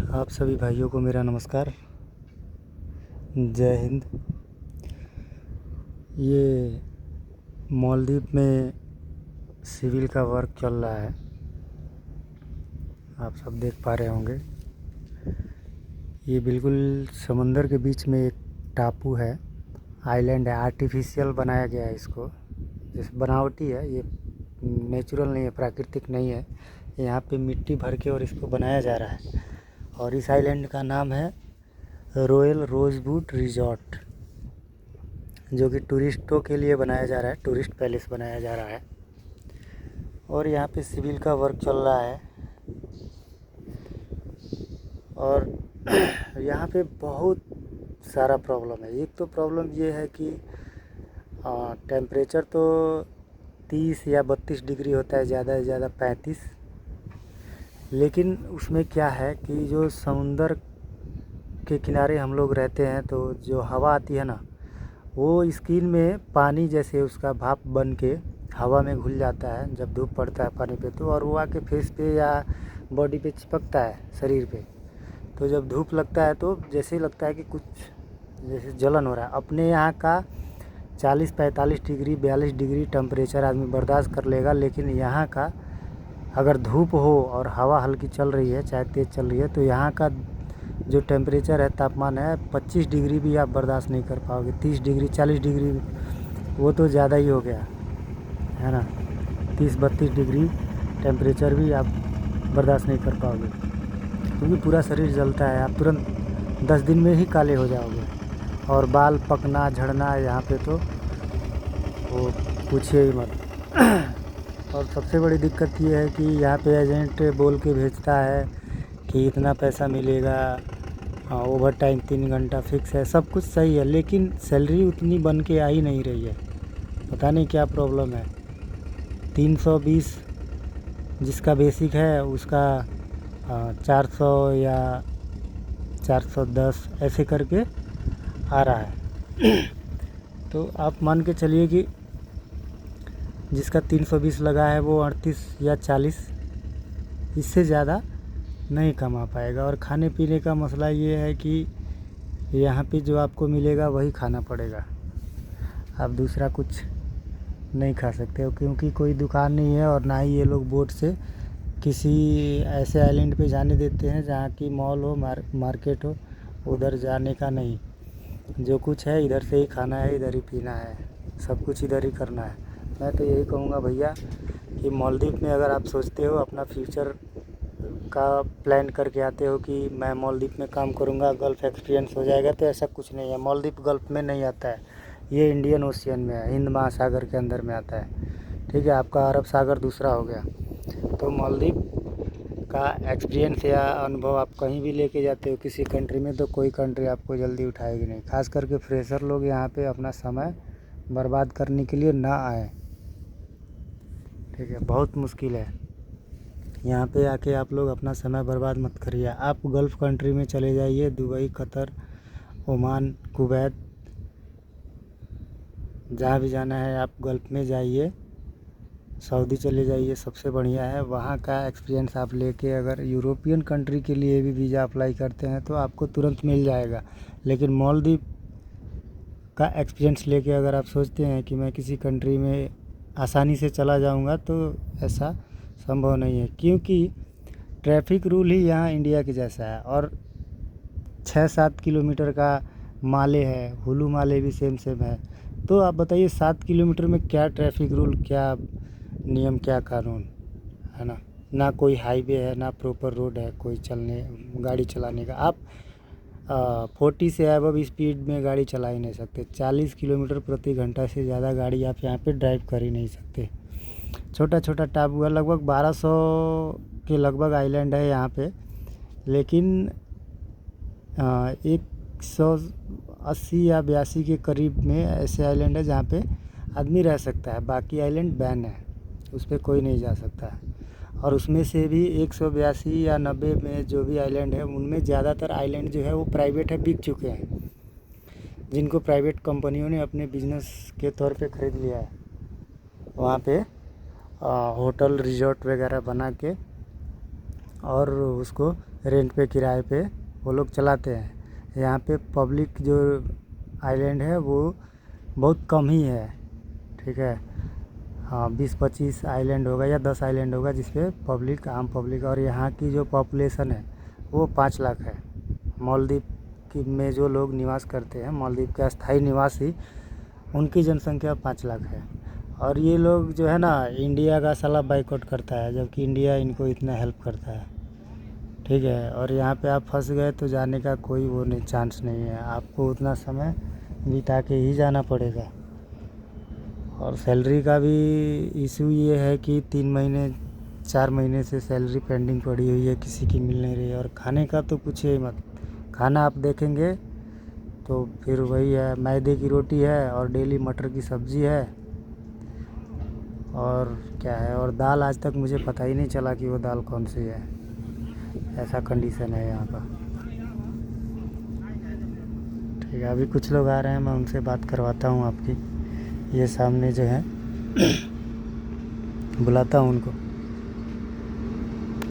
आप सभी भाइयों को मेरा नमस्कार। जय हिंद। ये मालदीव में सिविल का वर्क चल रहा है, आप सब देख पा रहे होंगे। ये बिल्कुल समंदर के बीच में एक टापू है, आइलैंड है। आर्टिफिशियल बनाया गया है इसको, जैसे बनावटी है ये, नेचुरल नहीं है, प्राकृतिक नहीं है। यहाँ पे मिट्टी भर के और इसको बनाया जा रहा है। और इस आइलैंड का नाम है रॉयल रोजवुड रिजॉर्ट, जो कि टूरिस्टों के लिए बनाया जा रहा है, टूरिस्ट पैलेस बनाया जा रहा है। और यहाँ पे सिविल का वर्क चल रहा है। और यहाँ पे बहुत सारा प्रॉब्लम है। एक तो प्रॉब्लम ये है कि टेम्परेचर तो 30 या 32 डिग्री होता है, ज़्यादा से ज़्यादा 35। लेकिन उसमें क्या है कि जो समुंदर के किनारे हम लोग रहते हैं, तो जो हवा आती है ना, वो स्किन में पानी जैसे उसका भाप बन के हवा में घुल जाता है जब धूप पड़ता है पानी पे, तो और वो आके फेस पे या बॉडी पे चिपकता है, शरीर पे। तो जब धूप लगता है तो जैसे लगता है कि कुछ जैसे जलन हो रहा है। अपने यहाँ का 40-45 डिग्री 42 डिग्री टेम्परेचर आदमी बर्दाश्त कर लेगा, लेकिन यहाँ का अगर धूप हो और हवा हल्की चल रही है, चाहे तेज़ चल रही है, तो यहाँ का जो टेम्परेचर है, तापमान है, 25 डिग्री भी आप बर्दाश्त नहीं कर पाओगे। 30 डिग्री 40 डिग्री वो तो ज़्यादा ही हो गया है ना। 30-32 डिग्री टेम्परेचर भी आप बर्दाश्त नहीं कर पाओगे, क्योंकि पूरा शरीर जलता है। आप तुरंत 10 दिन में ही काले हो जाओगे। और बाल पकना, झड़ना यहाँ पे तो वो पूछिए ही मत। और सबसे बड़ी दिक्कत ये है कि यहाँ पे एजेंट बोल के भेजता है कि इतना पैसा मिलेगा, ओवर टाइम 3 घंटा फिक्स है, सब कुछ सही है, लेकिन सैलरी उतनी बन के आ ही नहीं रही है। पता नहीं क्या प्रॉब्लम है। 320 जिसका बेसिक है उसका 400 या 410 ऐसे करके आ रहा है। तो आप मान के चलिए कि जिसका 320 लगा है वो 38 या 40, इससे ज़्यादा नहीं कमा पाएगा। और खाने पीने का मसला ये है कि यहाँ पे जो आपको मिलेगा वही खाना पड़ेगा, आप दूसरा कुछ नहीं खा सकते हो, क्योंकि कोई दुकान नहीं है। और ना ही ये लोग बोट से किसी ऐसे आइलैंड पे जाने देते हैं जहाँ की मॉल हो, मार्केट हो, उधर जाने का नहीं। जो कुछ है इधर से ही खाना है, इधर ही पीना है, सब कुछ इधर ही करना है। मैं तो यही कहूँगा भैया कि मालदीव में अगर आप सोचते हो अपना फ्यूचर का प्लान करके आते हो कि मैं मालदीव में काम करूँगा, गल्फ़ एक्सपीरियंस हो जाएगा, तो ऐसा कुछ नहीं है। मालदीव गल्फ़ में नहीं आता है, ये इंडियन ओशियन में है, हिंद महासागर के अंदर में आता है। ठीक है, आपका अरब सागर दूसरा हो गया। तो मालदीव का एक्सपीरियंस या अनुभव आप कहीं भी लेके जाते हो किसी कंट्री में, तो कोई कंट्री आपको जल्दी उठाएगी नहीं। खास करके फ्रेशर लोग यहाँ पे अपना समय बर्बाद करने के लिए ना आए। ठीक है, बहुत मुश्किल है। यहाँ पे आके आप लोग अपना समय बर्बाद मत करिए। आप गल्फ़ कंट्री में चले जाइए, दुबई, कतर, ओमान, कुवैत, जहाँ भी जाना है आप गल्फ़ में जाइए। सऊदी चले जाइए, सबसे बढ़िया है। वहाँ का एक्सपीरियंस आप लेके अगर यूरोपियन कंट्री के लिए भी वीज़ा अप्लाई करते हैं तो आपको तुरंत मिल जाएगा। लेकिन मालदीव का एक्सपीरियंस लेके अगर आप सोचते हैं कि मैं किसी कंट्री में आसानी से चला जाऊंगा, तो ऐसा संभव नहीं है, क्योंकि ट्रैफिक रूल ही यहाँ इंडिया के जैसा है। और 6-7 किलोमीटर का माले है, हुलू माले भी सेम है। तो आप बताइए 7 किलोमीटर में क्या ट्रैफिक रूल, क्या नियम, क्या कानून है ना। ना कोई हाईवे है, ना प्रॉपर रोड है कोई चलने गाड़ी चलाने का। आप 40 से अबव स्पीड में गाड़ी चला ही नहीं सकते। 40 किलोमीटर प्रति घंटा से ज़्यादा गाड़ी आप यहाँ पे ड्राइव कर ही नहीं सकते। छोटा छोटा टापू है, लगभग 1200 के लगभग आइलैंड है यहाँ पे, लेकिन 180 या 82 के करीब में ऐसे आइलैंड है जहाँ पे आदमी रह सकता है। बाकी आइलैंड बैन है, उस पर कोई नहीं जा सकता है। और उसमें से भी 182 या 90 में जो भी आइलैंड है, उनमें ज़्यादातर आइलैंड जो है वो प्राइवेट है, बिक चुके हैं, जिनको प्राइवेट कंपनियों ने अपने बिजनेस के तौर पे ख़रीद लिया है। वहाँ पे होटल रिजॉर्ट वगैरह बना के और उसको रेंट पे किराए पे वो लोग चलाते हैं। यहाँ पे पब्लिक जो आइलैंड है वो बहुत कम ही है, ठीक है। हाँ 20-25 आइलैंड होगा या 10 आइलैंड होगा जिस पे पब्लिक, आम पब्लिक, और यहाँ की जो पॉपुलेशन है वो 5 लाख है। मालदीव की में जो लोग निवास करते हैं, मालदीव के अस्थाई निवासी, उनकी जनसंख्या 5 लाख है। और ये लोग जो है ना, इंडिया का साला बाइकआउट करता है, जबकि इंडिया इनको इतना हेल्प करता है, ठीक है। और यहाँ पे आप फंस गए तो जाने का कोई वो नहीं, चांस नहीं है, आपको उतना समय बिता के ही जाना पड़ेगा। और सैलरी का भी इशू ये है कि 3 महीने 4 महीने से सैलरी पेंडिंग पड़ी हुई है, किसी की मिल नहीं रही है। और खाने का तो पूछिए ही मत, खाना आप देखेंगे तो फिर वही है, मैदे की रोटी है और डेली मटर की सब्ज़ी है, और क्या है, और दाल आज तक मुझे पता ही नहीं चला कि वो दाल कौन सी है। ऐसा कंडीशन है यहाँ का, ठीक है। अभी कुछ लोग आ रहे हैं, मैं उनसे बात करवाता हूँ आपकी। ये सामने जो है बुलाता हूँ उनको।